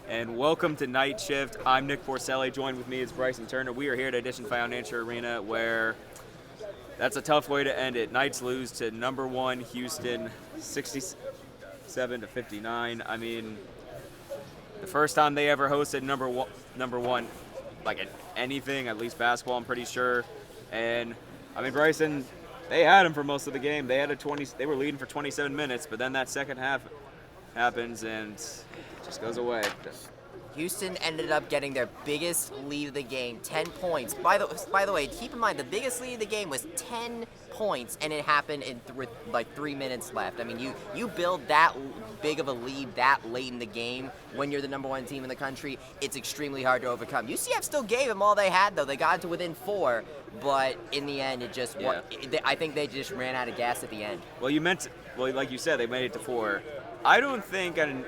and welcome to Night Shift. I'm Nick Porcelli. Joined with me is Bryson Turner. We are here at Edition Financial Arena, where that's a tough way to end it. Knights lose to number one Houston, 67-59. I mean, the first time they ever hosted number one, like in anything, at least basketball, I'm pretty sure. And I mean, Bryson, they had him for most of the game. They were leading for 27 minutes, but then that second half happens and it just goes away. Houston ended up getting their biggest lead of the game, 10 points. By the way, keep in mind the biggest lead of the game was 10 points, and it happened with like 3 minutes left. I mean, you build that big of a lead that late in the game when you're the number one team in the country. It's extremely hard to overcome. UCF still gave them all they had, though. They got to within 4, but in the end, it just I think they just ran out of gas at the end. Well, like you said, they made it to 4. I don't think, and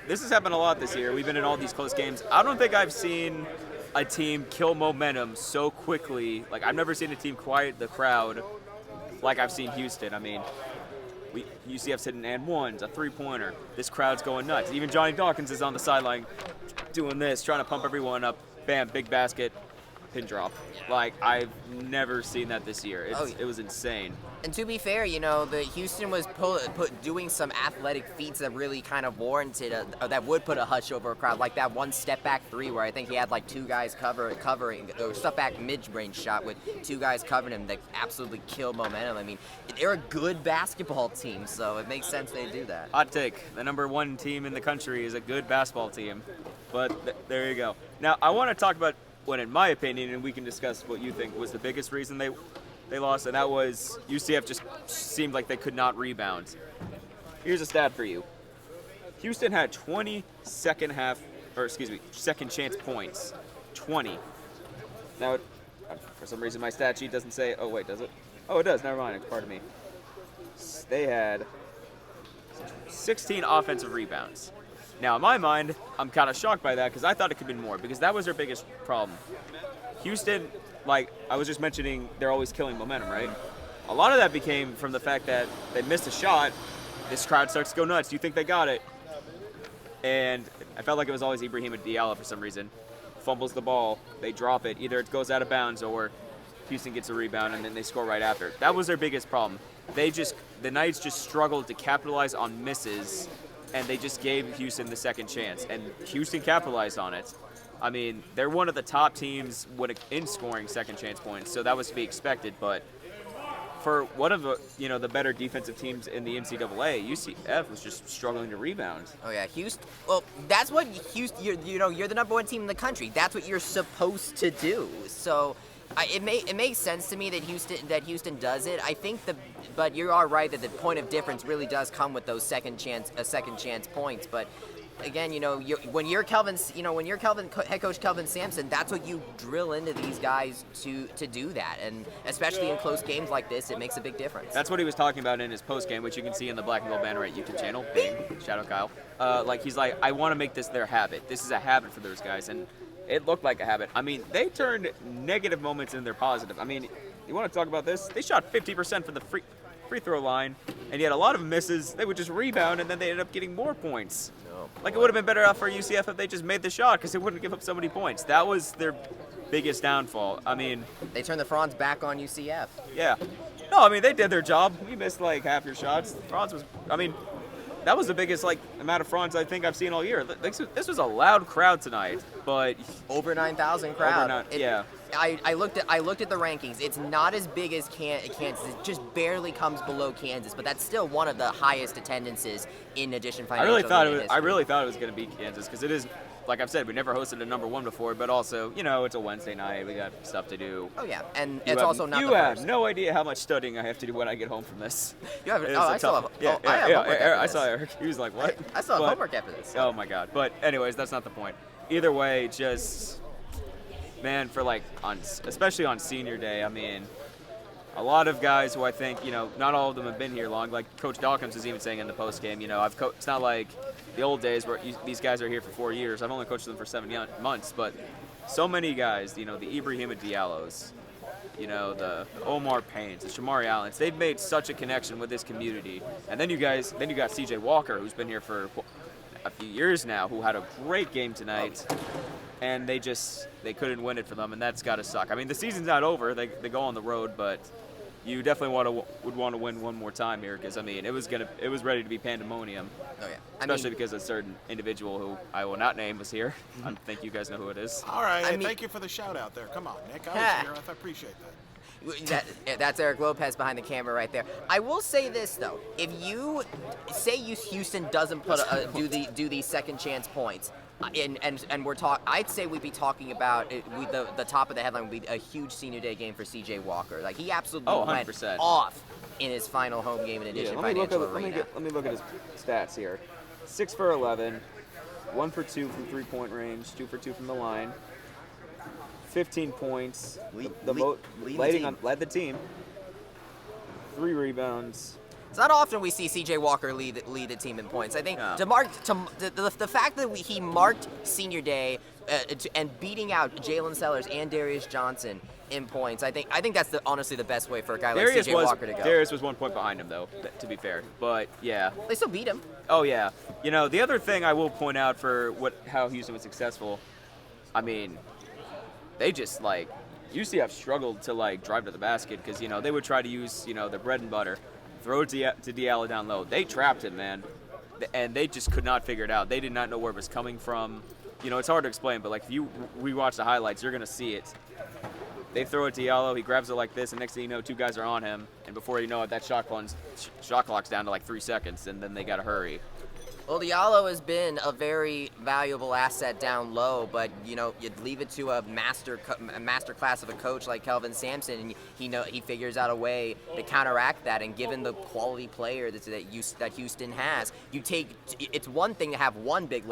this has happened a lot this year. We've been in all these close games. I don't think I've seen a team kill momentum so quickly. Like, I've never seen a team quiet the crowd like I've seen Houston. I mean, UCF's hitting and ones, a three-pointer. This crowd's going nuts. Even Johnny Dawkins is on the sideline doing this, trying to pump everyone up. Bam, big basket, pin drop. Like, I've never seen that this year. It was insane. And to be fair, the Houston was doing some athletic feats that really kind of warranted that would put a hush over a crowd, like that one step back 3 where I think he had like 2 guys covering, or step back mid-range shot with 2 guys covering him that absolutely killed momentum. I mean, they're a good basketball team, so it makes sense they do that. Hot take: the number one team in the country is a good basketball team. But there you go. Now I want to talk about what, in my opinion, and we can discuss what you think was the biggest reason they lost, and that was UCF just seemed like they could not rebound. Here's a stat for you. Houston had 20 second chance points. 20. Now, for some reason, my stat sheet doesn't say, oh wait, does it? Oh, it does, never mind, pardon me. They had 16 offensive rebounds. Now, in my mind, I'm kind of shocked by that because I thought it could have been more, because that was their biggest problem. Houston, like I was just mentioning, they're always killing momentum, right? A lot of that became from the fact that they missed a shot. This crowd starts to go nuts. Do you think they got it? And I felt like it was always Ibrahim Diallo for some reason. Fumbles the ball. They drop it. Either it goes out of bounds or Houston gets a rebound and then they score right after. That was their biggest problem. The Knights just struggled to capitalize on misses, and they just gave Houston the second chance. And Houston capitalized on it. I mean, they're one of the top teams in scoring second chance points, so that was to be expected. But for one of the better defensive teams in the NCAA, UCF was just struggling to rebound. Oh yeah, Houston. Well, that's what Houston. You're the number one team in the country. That's what you're supposed to do. So it makes sense to me that Houston does it. I think but you are right that the point of difference really does come with those second chance points. But again, when you're head coach Kelvin Sampson, that's what you drill into these guys to do that, and especially in close games like this, it makes a big difference. That's what he was talking about in his post game, which you can see in the Black and Gold banner at YouTube channel. Bing, shout out Kyle. He's like, I want to make this their habit. This is a habit for those guys, and it looked like a habit. I mean, they turned negative moments into their positive. I mean, you want to talk about this? They shot 50% from the free throw line, and yet a lot of misses. They would just rebound, and then they ended up getting more points. Like, it would have been better off for UCF if they just made the shot, because they wouldn't give up so many points. That was their biggest downfall. I mean, they turned the Franz back on UCF. Yeah. No, I mean, they did their job. We missed like half your shots. That was the biggest amount of Franz I think I've seen all year. This was a loud crowd tonight, but over 9,000 crowd. Yeah. I looked at the rankings. It's not as big as Kansas. It just barely comes below Kansas, but that's still one of the highest attendances in Edition Financial. I really thought it was going to be Kansas, because it is, like I've said, we never hosted a number one before, but also, it's a Wednesday night. We got stuff to do. Oh yeah, and it's also not the first. You have no idea how much studying I have to do when I get home from this. You have. I still have. Yeah, I have homework after I this. saw Eric. He was like, "What?" I still have homework after this. Oh my God! But anyways, that's not the point. Either way, just. Man, especially on senior day, I mean, a lot of guys who I think, not all of them have been here long. Like Coach Dawkins was even saying in the post game, it's not like the old days where these guys are here for 4 years. I've only coached them for 7 months, but so many guys, the Ibrahim Diallos, the Omar Paynes, the Shamari Allens, they've made such a connection with this community. And then you got CJ Walker, who's been here for a few years now who had a great game tonight, and they couldn't win it for them, and that's got to suck. I mean, the season's not over. They go on the road, but you definitely would want to win one more time here because, I mean, it was ready to be pandemonium. Oh, yeah. Especially because a certain individual who I will not name was here. I think you guys know who it is. All right, thank you for the shout out there. Come on, Nick. I was here. I appreciate that. That's Eric Lopez behind the camera right there. I will say this though: if you say Houston doesn't do these second chance points, and I'd say we'd be talking about the top of the headline would be a huge senior day game for C.J. Walker. Like he absolutely went 100%. off in his final home game in Edition Financial Arena. Let me look at his stats here. 6 for 11, 1 for 2 from 3-point range, 2 for 2 from the line, 15 points, led the team, 3 rebounds. It's not often we see C.J. Walker lead the team in points. I think the fact that he marked Senior Day and beating out Jalen Sellers and Darius Johnson in points, I think that's honestly the best way for a guy like C.J. Walker to go. Darius was 1 point behind him, though, to be fair. But, yeah. They still beat him. Oh, yeah. You know, the other thing I will point out for how Houston was successful, I mean, they just, UCF struggled to, drive to the basket because, they would try to use, their bread and butter, throw it to Diallo down low. They trapped him, man, and they just could not figure it out. They did not know where it was coming from. It's hard to explain, but, if you rewatch the highlights, you're going to see it. They throw it to Diallo, he grabs it like this, and next thing you know, 2 guys are on him, and before you know it, that shot clock's down to 3 seconds, and then they got to hurry. Well, Diallo has been a very valuable asset down low, but you'd leave it to a master class of a coach like Kelvin Sampson, and he figures out a way to counteract that. And given the quality player that Houston has, it's one thing to have one big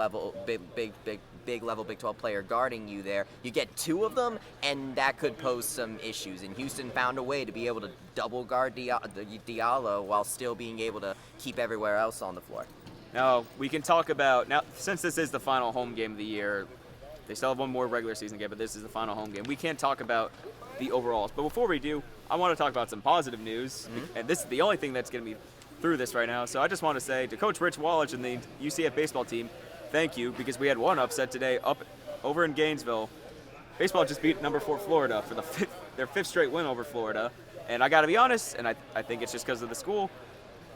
Big 12 player guarding you there. You get 2 of them, and that could pose some issues. And Houston found a way to be able to double guard Diallo while still being able to keep everywhere else on the floor. Now, we can talk about, since this is the final home game of the year, they still have one more regular season game, but this is the final home game. We can't talk about the overalls. But before we do, I want to talk about some positive news. Mm-hmm. And this is the only thing that's going to be through this right now. So I just want to say to Coach Rich Wallach and the UCF baseball team, thank you, because we had one upset today over in Gainesville. Baseball just beat number 4 Florida for their 5th straight win over Florida. And I got to be honest, and I think it's just because of the school,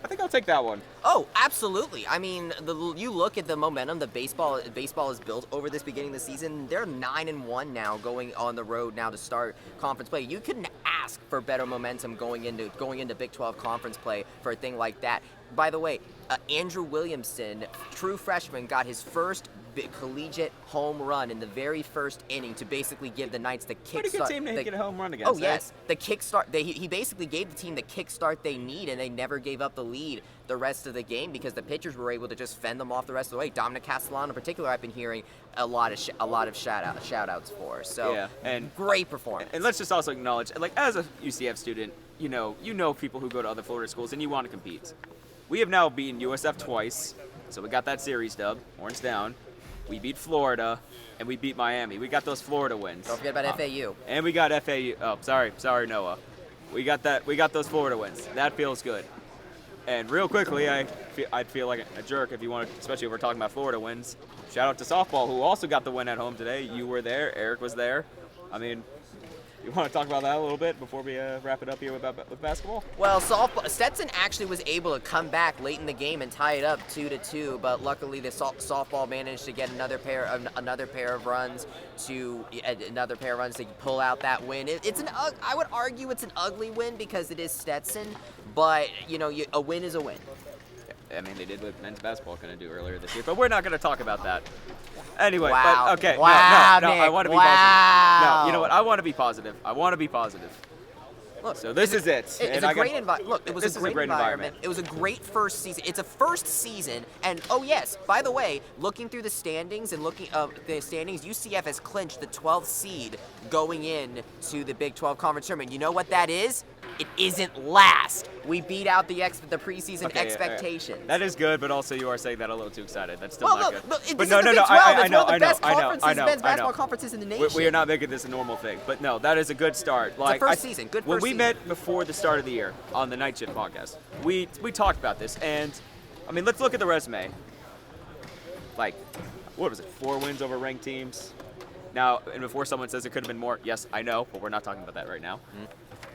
I think I'll take that one. Oh, absolutely. I mean, you look at the momentum that baseball has built over this beginning of the season. They're 9-1 now, going on the road now to start conference play. You couldn't ask for better momentum going into Big 12 conference play for a thing like that. By the way, Andrew Williamson, true freshman, got his first collegiate home run in the very first inning to basically give the Knights the kickstart. Pretty good team to get a home run against. Oh, yes. The kickstart. He basically gave the team the kickstart they need, and they never gave up the lead the rest of the game because the pitchers were able to just fend them off the rest of the way. Dominic Castellano in particular, I've been hearing a lot of shout-outs for. So, yeah, and great performance. And let's just also acknowledge, as a UCF student, you know people who go to other Florida schools, and you want to compete. We have now beaten USF twice, so we got that series dub, horns down. We beat Florida, and we beat Miami. We got those Florida wins. Don't forget about FAU. And we got FAU. Oh, sorry, Noah. We got those Florida wins. That feels good. And real quickly, I'd feel like a jerk if you want to, especially if we're talking about Florida wins. Shout out to softball, who also got the win at home today. You were there. Eric was there. I mean, you want to talk about that a little bit before we wrap it up here with basketball? Well, Stetson actually was able to come back late in the game and tie it up 2-2, but luckily the softball managed to get another pair of runs to pull out that win. I would argue it's an ugly win because it is Stetson, but a win is a win. I mean, they did what men's basketball couldn't do earlier this year, but we're not going to talk about that. Anyway, wow. But okay, wow, no, Nick. I want to be wow. positive. No, you know what? I want to be positive. Look, so this is it. It's a great environment. Look, it was a great environment. It was a great first season. It's a first season, and oh yes, by the way, looking through the standings, UCF has clinched the 12th seed going in to the Big 12 Conference Tournament. You know what that is? It isn't last. We beat out the preseason expectations. That is good, but also you are saying that a little too excited. That's still not good. But no, I know. It's one of the best men's basketball conferences in the nation. We are not making this a normal thing, but no, that is a good start. It's a first season. Good first season. When we met before the start of the year on the Night Shift podcast, we talked about this, and I mean, let's look at the resume. like, what was it, 4 wins over ranked teams. Now, and before someone says it could have been more, yes, I know, but we're not talking about that right now.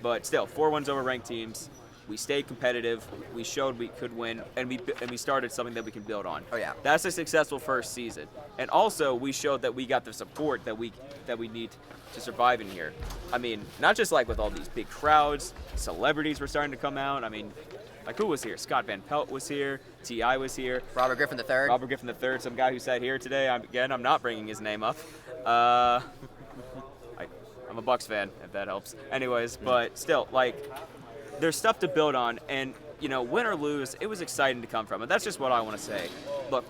But still, 4 wins over ranked teams. We stayed competitive. We showed we could win, and we started something that we can build on. Oh yeah. That's a successful first season. And also, we showed that we got the support that we need to survive in here. I mean, not just like with all these big crowds, celebrities were starting to come out. I mean, like who was here? Scott Van Pelt was here. T.I. was here. Robert Griffin III. Robert Griffin III, some guy who sat here today. I'm not bringing his name up. I'm a Bucks fan, if that helps. Anyways, but still, like, there's stuff to build on, and win or lose, it was exciting to come from, and that's just what I want to say. Look,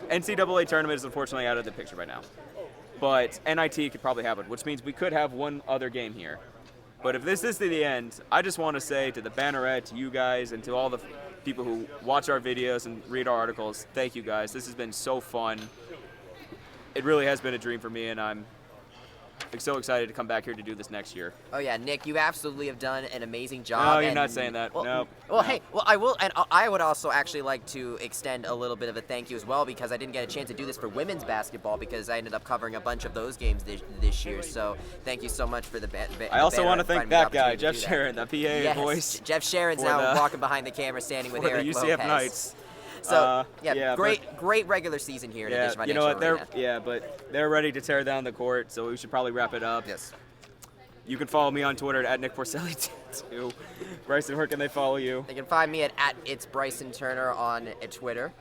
NCAA tournament is unfortunately out of the picture right now, but NIT could probably happen, which means we could have one other game here. But if this is the end, I just want to say to the Banneret, to you guys, and to all the people who watch our videos and read our articles, thank you guys. This has been so fun. It really has been a dream for me, and I'm so excited to come back here to do this next year. Oh yeah, Nick, you absolutely have done an amazing job. No, you're not saying that. Well, no. Well, hey, I will, and I would also actually like to extend a little bit of a thank you as well, because I didn't get a chance to do this for women's basketball because I ended up covering a bunch of those games this year. So thank you so much for the. I also want to thank that guy, Jeff Sharon, the PA voice. Jeff Sharon's now walking behind the camera, standing with Eric the UCF Lopez. Knights. So great regular season here in the Dish Financial you know what? Arena. But they're ready to tear down the court, so we should probably wrap it up. Yes. You can follow me on Twitter at Nick Porcelli too. Bryson, where can they follow you? They can find me at It's Bryson Turner on Twitter.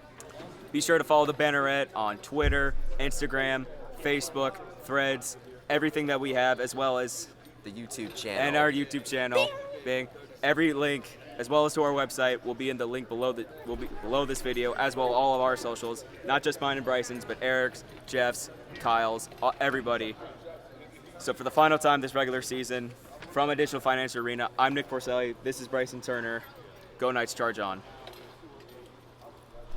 Be sure to follow the Banneret on Twitter, Instagram, Facebook, Threads, everything that we have, as well as the YouTube channel. And our YouTube channel. Bing. Every link, as well as to our website, will be in the link below this video, as well as all of our socials. Not just mine and Bryson's, but Eric's, Jeff's, Kyle's, everybody. So for the final time this regular season, from Digital Financial Arena, I'm Nick Porcelli. This is Bryson Turner. Go Knights, charge on.